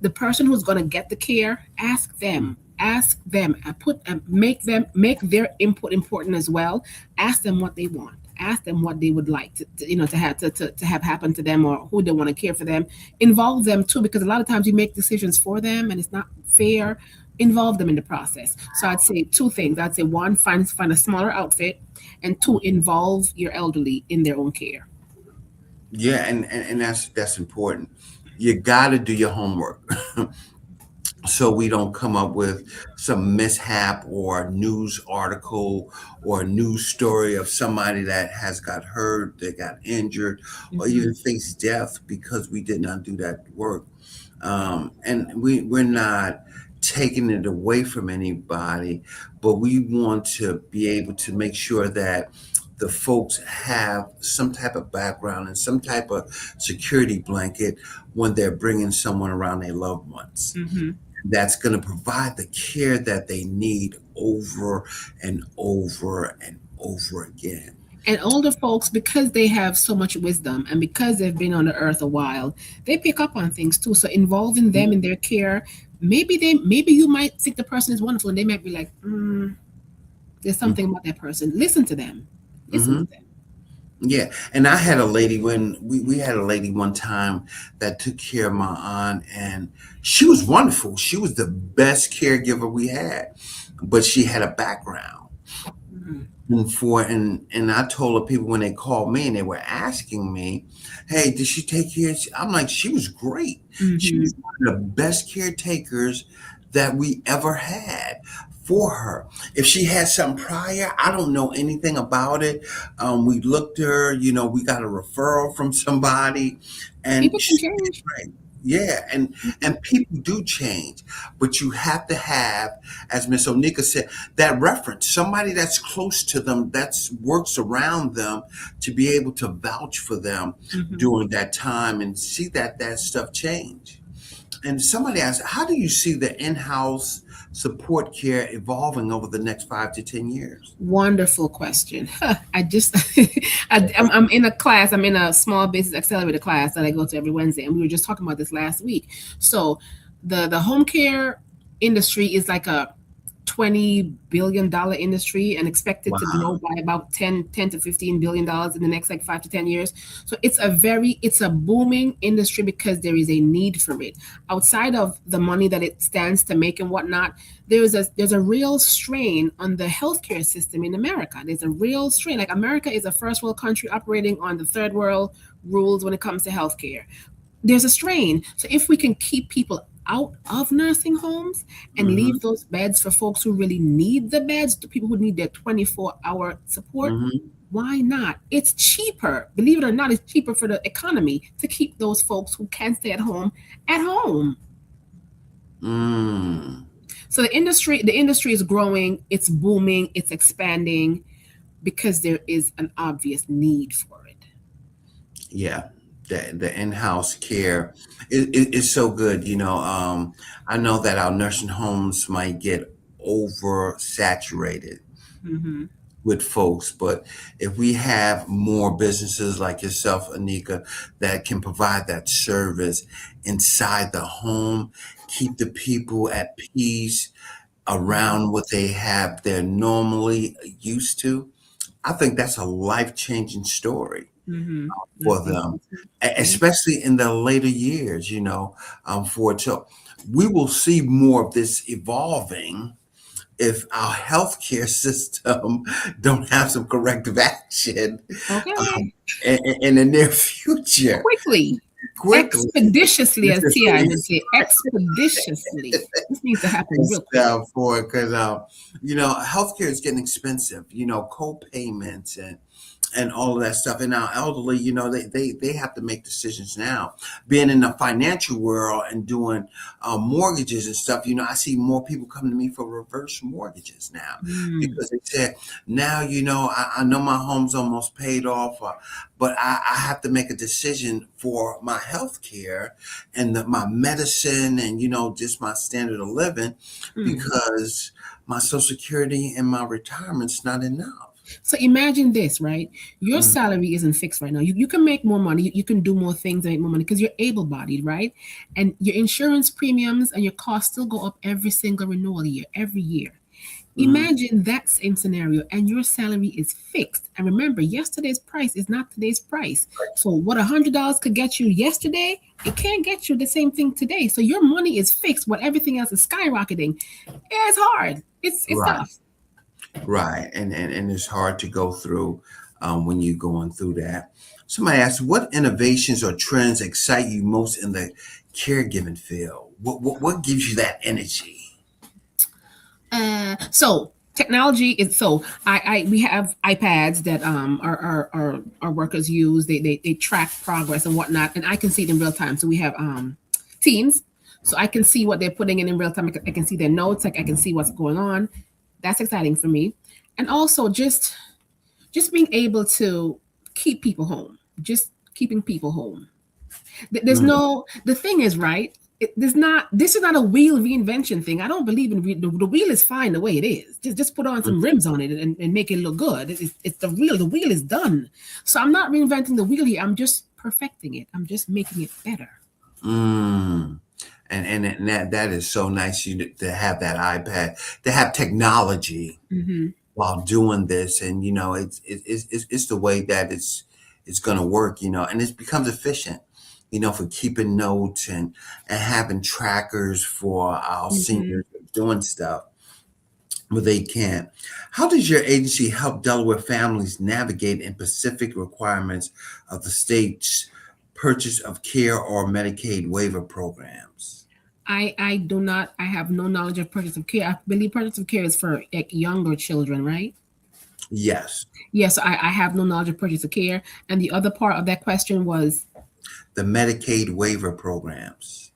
the person who's going to get the care, ask them and put and make their input important as well. Ask them what they want, ask them what they would like to have happen to them, or who they want to care for them. Involve them too, because a lot of times you make decisions for them and it's not fair. Involve them in the process. So I'd say two things. I'd say one, find a smaller outfit, and two, involve your elderly in their own care. Yeah, and that's important. You got to do your homework. So we don't come up with some mishap or news article or a news story of somebody that has got hurt, they got injured, or even faced death because we did not do that work. And we're not taking it away from anybody, but we want to be able to make sure that the folks have some type of background and some type of security blanket when they're bringing someone around their loved ones. That's going to provide the care that they need over and over and over again. And older folks, because they have so much wisdom and because they've been on the earth a while, they pick up on things too. So involving them in their care, maybe you might think the person is wonderful, and they might be like, there's something about that person. Listen to them. Listen to them. Yeah, and I had a lady when we had a lady one time that took care of my aunt, and she was wonderful. She was the best caregiver we had, but she had a background. And I told the people when they called me and they were asking me, "Hey, did she take care?" I'm like, she was great. She was one of the best caretakers that we ever had for her. If she had something prior, I don't know anything about it. We looked her, we got a referral from somebody, and people can change. Right. Yeah, and people do change, but you have to have, as Miss Onika said, that reference, somebody that's close to them, that works around them, to be able to vouch for them during that time and see that stuff change. And somebody asked, how do you see the in-house support care evolving over the next 5 to 10 years? Wonderful question. I'm in a class. I'm in a small business accelerator class that I go to every Wednesday, and we were just talking about this last week. So the home care industry is like a $20 billion industry and expected to grow by about 10 to $15 billion in the next like 5 to 10 years. So it's a booming industry because there is a need for it. Outside of the money that it stands to make and whatnot, there's a real strain on the healthcare system in America. There's a real strain. Like, America is a first world country operating on the third world rules when it comes to healthcare. There's a strain. So if we can keep people out of nursing homes and leave those beds for folks who really need the beds, the people who need their 24-hour support, why not? It's cheaper. Believe it or not, it's cheaper for the economy to keep those folks who can't stay at home at home. So the industry is growing, it's booming, it's expanding because there is an obvious need for it. Yeah. The in-house care is so good. I know that our nursing homes might get oversaturated with folks, but if we have more businesses like yourself, Anika, that can provide that service inside the home, keep the people at peace around what they're normally used to, I think that's a life-changing story. For them, especially in the later years, for it. So we will see more of this evolving if our healthcare system don't have some corrective action in the near future. Quickly. Expeditiously, as T.I. would say, expeditiously. This needs to happen real quick. Because healthcare is getting expensive. Co-payments and all of that stuff. And our elderly, they have to make decisions now. Being in the financial world and doing mortgages and stuff, I see more people coming to me for reverse mortgages now Mm. because they said, now, I know my home's almost paid off, but I have to make a decision for my health care and my medicine and, just my standard of living Mm. because my Social Security and my retirement's not enough. So imagine this, right? Your Mm, salary isn't fixed right now. You can make more money. You can do more things and make more money because you're able bodied, right? And your insurance premiums and your costs still go up every single renewal year, every year. mm. Imagine that same scenario and your salary is fixed. And remember, yesterday's price is not today's price. So what $100 could get you yesterday, it can't get you the same thing today. So your money is fixed, but everything else is skyrocketing. Yeah, it's hard. It's Right, tough. right, and it's hard to go through when you're going through that. Somebody asked, "What innovations or trends excite you most in the caregiving field? What gives you that energy?" So technology is so I we have iPads that our workers use. They track progress and whatnot, and I can see it in real time. So we have teams, so I can see what they're putting in real time. I can see their notes. Like I can see what's going on. That's exciting for me, and also just being able to keep people home. Just keeping people home. There's Mm, no, the thing is, right? There's not, this is not a wheel reinvention thing. I don't believe in the wheel is fine the way it is. Just put on mm, some rims on it and make it look good. It's the wheel is done. So I'm not reinventing the wheel here. I'm just perfecting it. I'm just making it better. mm. And that is so nice to have that iPad, to have technology Hmm. while doing this, and it's the way that it's going to work, and it becomes efficient, for keeping notes and having trackers for our Hmm. seniors doing stuff where they can. How does your agency help Delaware families navigate in specific requirements of the state's purchase of care or Medicaid waiver programs? I do not, I have no knowledge of purchase of care. I believe purchase of care is for like younger children, right? Yes, Yes, I have no knowledge of purchase of care. And the other part of that question was the Medicaid waiver programs.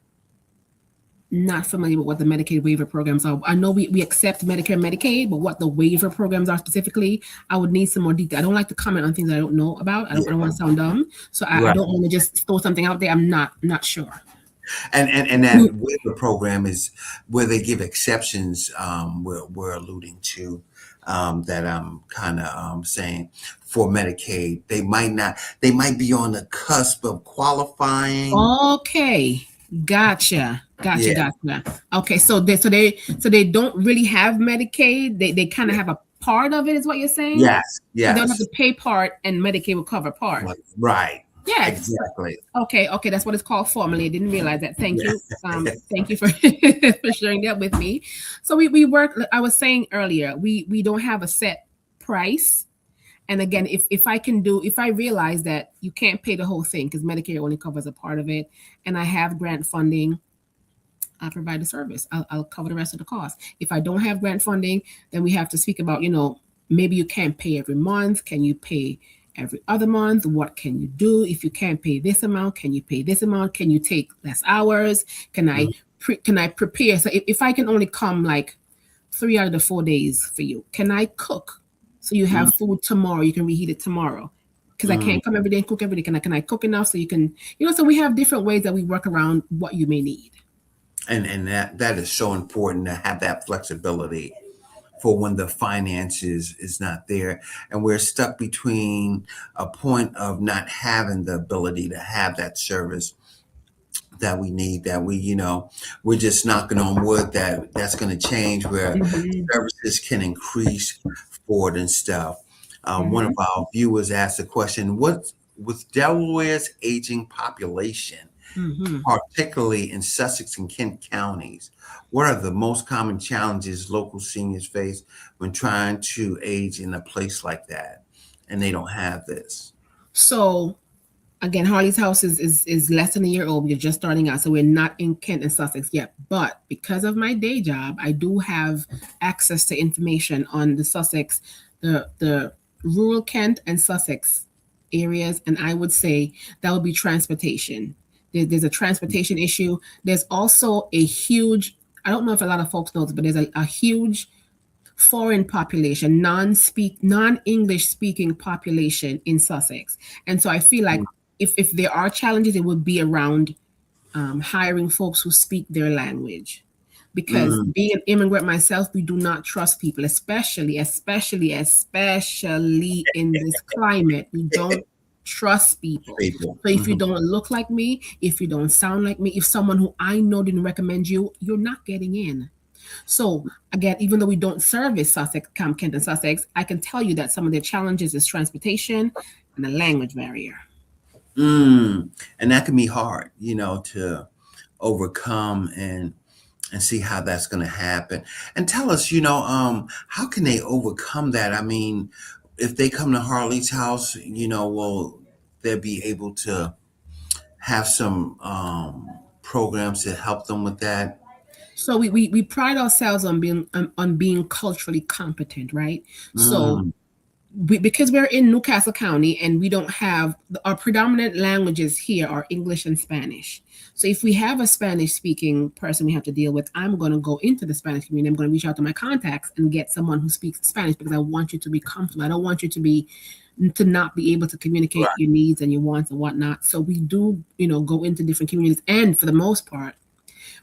not familiar with what the Medicaid waiver programs are. I know we accept Medicare and Medicaid, but what the waiver programs are specifically, I would need some more detail. I don't like to comment on things I don't know about. I Yeah, don't want to sound dumb. So I right. don't want to just throw something out there. I'm not sure. And that waiver program is where they give exceptions. We're alluding to that I'm kind of saying for Medicaid, they might be on the cusp of qualifying. Okay. Gotcha. Gotcha. Yeah. Gotcha. Okay. So they don't really have Medicaid. They kind of Yeah. have a part of it, is what you're saying. Yes. So they'll have Yes. to pay part and Medicaid will cover part. Right. Yes. Exactly. Okay, okay, that's what it's called formally. I didn't realize that. Thank Yeah. you. Thank you for for sharing that with me. So we work. I was saying earlier, we don't have a set price. And again, if I realize that you can't pay the whole thing because Medicare only covers a part of it, and I have grant funding, I'll provide the service. I'll cover the rest of the cost. If I don't have grant funding, then we have to speak about, maybe you can't pay every month. Can you pay every other month? What can you do? If you can't pay this amount, can you pay this amount? Can you take less hours? Can I Mhm. can I prepare? So if I can only come like 3 out of the 4 days for you, can I cook so you Mhm. have food tomorrow? You can reheat it tomorrow. Because I Mhm. can't come every day and cook every day. Can I cook enough so you can, so we have different ways that we work around what you may need. And that is so important to have that flexibility for when the finances is not there and we're stuck between a point of not having the ability to have that service that we need, that we're just knocking on wood that that's going to change where Hmm. services can increase for it and stuff. One of Hmm. our viewers asked the question, what with Delaware's aging population, Hmm. particularly in Sussex and Kent counties, what are the most common challenges local seniors face when trying to age in a place like that and they don't have this? So again, Harley's house is less than a year old. We're just starting out, so we're not in Kent and Sussex yet. But because of my day job, I do have access to information on the Sussex, the rural Kent and Sussex areas, and I would say that would be transportation. There's a transportation issue. There's also a huge, I don't know if a lot of folks know this, but there's a huge foreign population, non-English speaking population in Sussex. And so I feel like if there are challenges, it would be around hiring folks who speak their language. Because being an immigrant myself, we do not trust people, especially in this climate. We don't trust people. People. So if you don't look like me, if you don't sound like me, if someone who I know didn't recommend you, you're not getting in. So again, even though we don't service Sussex, Camp Kent and Sussex, I can tell you that some of their challenges is transportation and a language barrier. And that can be hard, to overcome and see how that's going to happen. And tell us, how can they overcome that? I mean, if they come to Harley's house, will they be able to have some programs to help them with that? So we pride ourselves on being culturally competent, right? So because we're in Newcastle County and we don't have our predominant languages here are English and Spanish. So if we have a Spanish speaking person we have to deal with, I'm going to go into the Spanish community. I'm going to reach out to my contacts and get someone who speaks Spanish because I want you to be comfortable. I don't want you to not be able to communicate your needs and your wants and whatnot. So we do, go into different communities, and for the most part,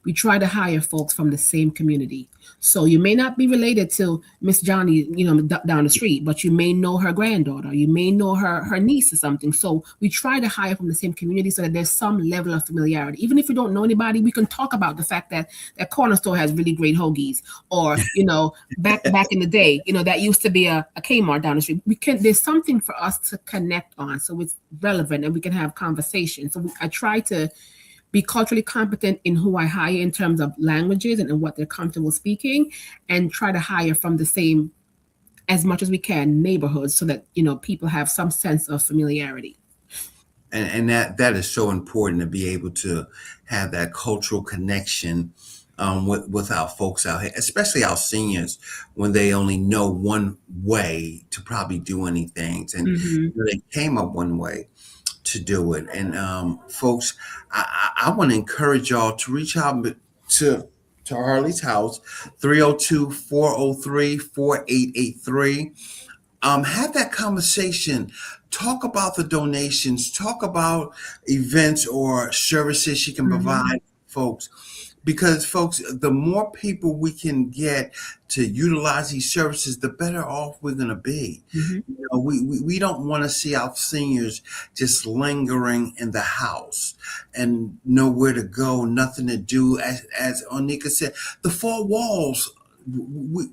we try to hire folks from the same community. So you may not be related to Miss Johnnie, down the street, but you may know her granddaughter, you may know her niece or something. So we try to hire from the same community so that there's some level of familiarity. Even if we don't know anybody, we can talk about the fact that that corner store has really great hoagies, or back in the day, that used to be a Kmart down the street. There's something for us to connect on, so it's relevant and we can have conversations. So I try to be culturally competent in who I hire in terms of languages and what they're comfortable speaking, and try to hire from the same, as much as we can, neighborhoods so that, people have some sense of familiarity. And that is so important, to be able to have that cultural connection with our folks out here, especially our seniors, when they only know one way to probably do anything. And they came up one way to do it. And folks, I want to encourage y'all to reach out to Harley's house, 302-403-4883. Have that conversation. Talk about the donations. Talk about events or services she can provide folks. Because, folks, the more people we can get to utilize these services, the better off we're going to be. We don't want to see our seniors just lingering in the house and nowhere to go, nothing to do. As Onika said, the four walls,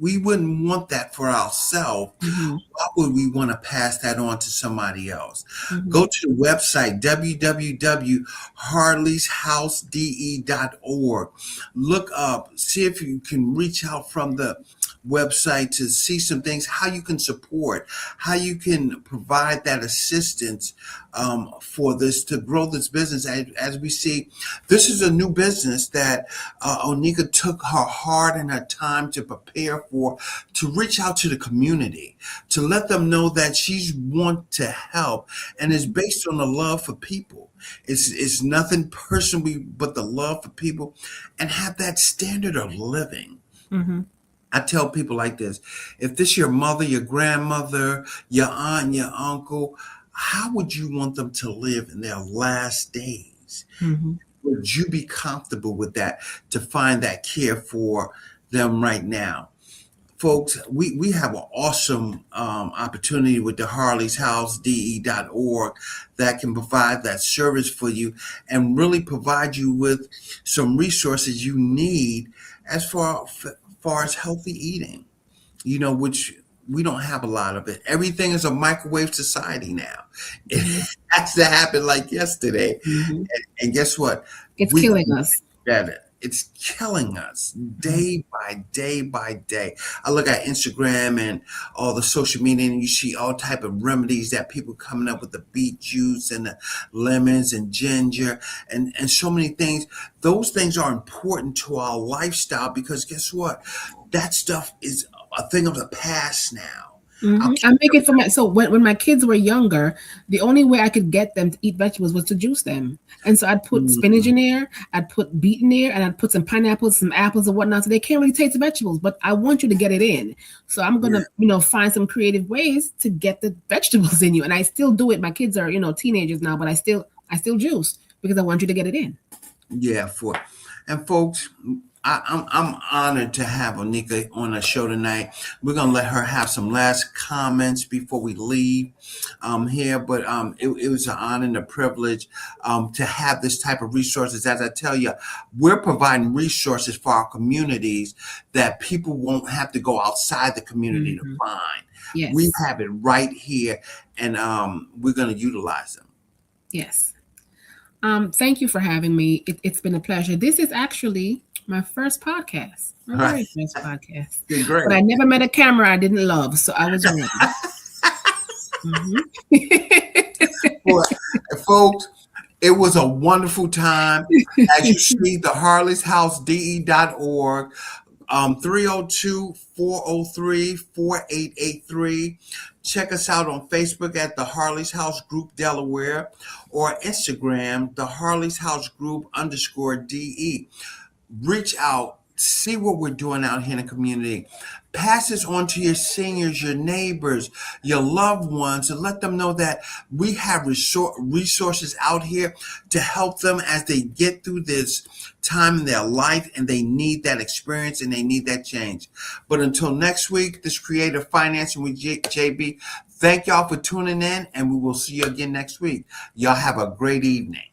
we wouldn't want that for ourselves. Why would we want to pass that on to somebody else? Go to the website, www.harleyshousedE.org. Look up, see if you can reach out from the website to see some things, how you can support, how you can provide that assistance for this, to grow this business. As we see, this is a new business that Onika took her heart and her time to prepare for, to reach out to the community, to let them know that she's want to help, and it's based on the love for people. It's nothing personal but the love for people, and have that standard of living. I tell people like this: if this your mother, your grandmother, your aunt, your uncle, how would you want them to live in their last days? Would you be comfortable with that, to find that care for them right now? Folks, we have an awesome opportunity with the Harley's House, DE.org, that can provide that service for you and really provide you with some resources you need as far as healthy eating, which we don't have a lot of it. Everything is a microwave society now. It has to happen like yesterday. And guess what? It's killing us. Better. It's killing us day by day by day. I look at Instagram and all the social media, and you see all type of remedies that people coming up with, the beet juice and the lemons and ginger and so many things. Those things are important to our lifestyle, because guess what? That stuff is a thing of the past now. I make it for my, so when my kids were younger, the only way I could get them to eat vegetables was to juice them. And so I'd put spinach in there, I'd put beet in there, and I'd put some pineapples, some apples, and whatnot. So they can't really taste the vegetables, but I want you to get it in. So I'm gonna, find some creative ways to get the vegetables in you. And I still do it. My kids are, teenagers now, but I still juice because I want you to get it in. Yeah, and folks, I'm honored to have Onika on the show tonight. We're gonna let her have some last comments before we leave here, but it was an honor and a privilege to have this type of resources. As I tell you, we're providing resources for our communities that people won't have to go outside the community to find. Yes. We have it right here, and we're gonna utilize them. Yes. Thank you for having me. It's been a pleasure. This is actually my first podcast. My very first podcast. Great. But I never met a camera I didn't love, so I was ready. Well, folks, it was a wonderful time. As you see, the harleyshousede.org, 302-403-4883. Check us out on Facebook at the Harley's House Group Delaware, or Instagram, the Harley's House Group _DE. Reach out, see what we're doing out here in the community. Pass this on to your seniors, your neighbors, your loved ones, and let them know that we have resources out here to help them as they get through this time in their life, and they need that experience and they need that change. But until next week, this Creative Financing with JB, thank y'all for tuning in, and we will see you again next week. Y'all have a great evening.